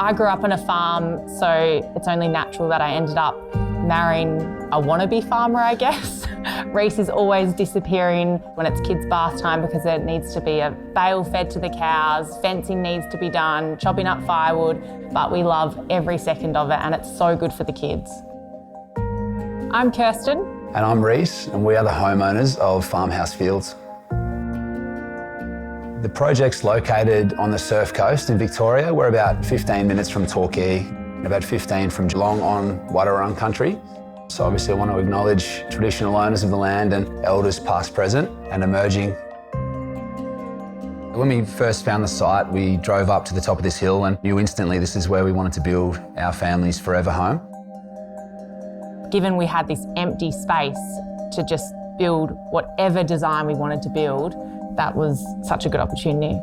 I grew up on a farm, so it's only natural that I ended up marrying a wannabe farmer, I guess. Rhys is always disappearing when it's kids' bath time because there needs to be a bale fed to the cows, fencing needs to be done, chopping up firewood, but we love every second of it and it's so good for the kids. I'm Kirsten. And I'm Rhys, and we are the homeowners of Farmhouse Fields. The project's located on the surf coast in Victoria. We're about 15 minutes from Torquay, and about 15 from Geelong on Wadawurrung country. So obviously I want to acknowledge traditional owners of the land and elders past, present and emerging. When we first found the site, we drove up to the top of this hill and knew instantly this is where we wanted to build our family's forever home. Given we had this empty space to just build whatever design we wanted to build, that was such a good opportunity.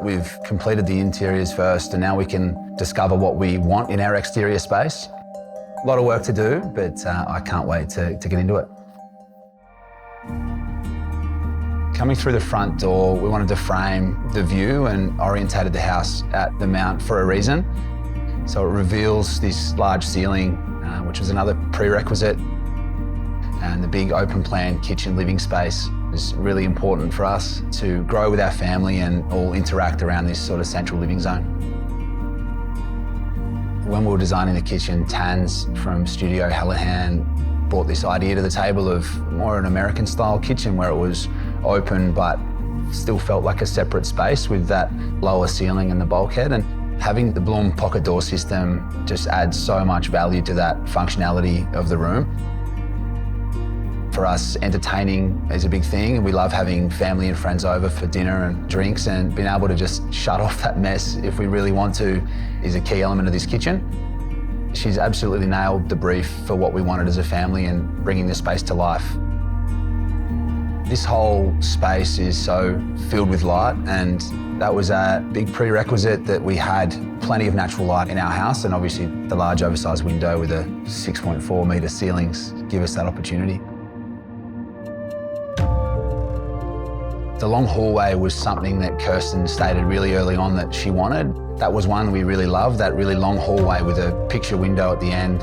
We've completed the interiors first and now we can discover what we want in our exterior space. A lot of work to do, but I can't wait to get into it. Coming through the front door, we wanted to frame the view and orientated the house at the mount for a reason. So it reveals this large ceiling, which was another prerequisite, and the big open plan kitchen living space is really important for us to grow with our family and all interact around this sort of central living zone. When we were designing the kitchen, Tans from Studio Hallihan brought this idea to the table of more an American style kitchen where it was open but still felt like a separate space with that lower ceiling and the bulkhead. And having the Bloom pocket door system just adds so much value to that functionality of the room. For us, entertaining is a big thing, and we love having family and friends over for dinner and drinks, and being able to just shut off that mess if we really want to is a key element of this kitchen. She's absolutely nailed the brief for what we wanted as a family and bringing the space to life. This whole space is so filled with light, and that was a big prerequisite that we had plenty of natural light in our house, and obviously the large oversized window with the 6.4 metre ceilings give us that opportunity. The long hallway was something that Kirsten stated really early on that she wanted. That was one we really loved, that really long hallway with a picture window at the end.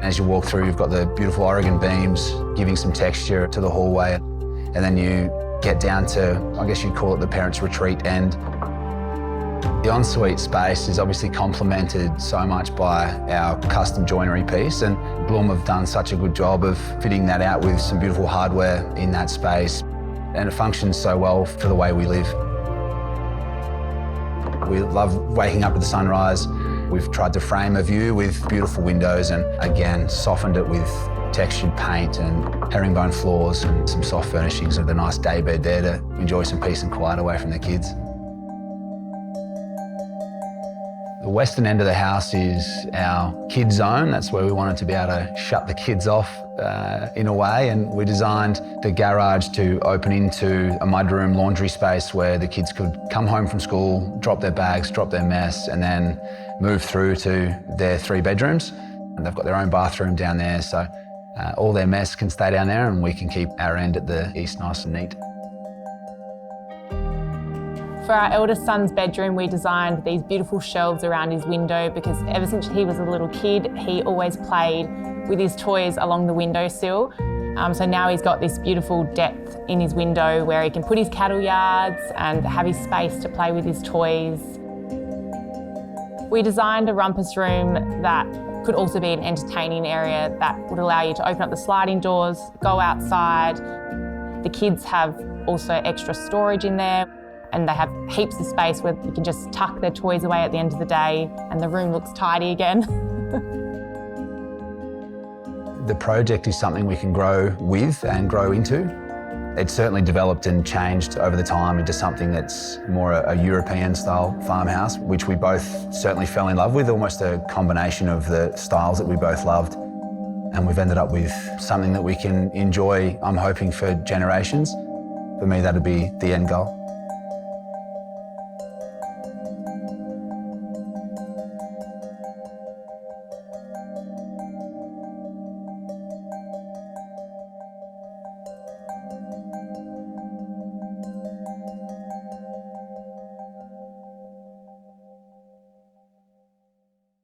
As you walk through, you've got the beautiful Oregon beams giving some texture to the hallway. And then you get down to, I guess you'd call it the parents' retreat end. The ensuite space is obviously complemented so much by our custom joinery piece, and Bloom have done such a good job of fitting that out with some beautiful hardware in that space. And it functions so well for the way we live. We love waking up at the sunrise. We've tried to frame a view with beautiful windows and again, softened it with textured paint and herringbone floors and some soft furnishings of the nice daybed there to enjoy some peace and quiet away from the kids. The western end of the house is our kids zone. That's where we wanted to be able to shut the kids off in a way, and we designed the garage to open into a mudroom laundry space where the kids could come home from school, drop their bags, drop their mess, and then move through to their 3 bedrooms. And they've got their own bathroom down there, so all their mess can stay down there and we can keep our end at the east nice and neat. For our eldest son's bedroom, we designed these beautiful shelves around his window because ever since he was a little kid, he always played with his toys along the windowsill. So now he's got this beautiful depth in his window where he can put his cattle yards and have his space to play with his toys. We designed a rumpus room that could also be an entertaining area that would allow you to open up the sliding doors, go outside. The kids have also extra storage in there, and they have heaps of space where you can just tuck their toys away at the end of the day and the room looks tidy again. The project is something we can grow with and grow into. It's certainly developed and changed over the time into something that's more a European style farmhouse, which we both certainly fell in love with, almost a combination of the styles that we both loved. And we've ended up with something that we can enjoy, I'm hoping, for generations. For me, that'd be the end goal.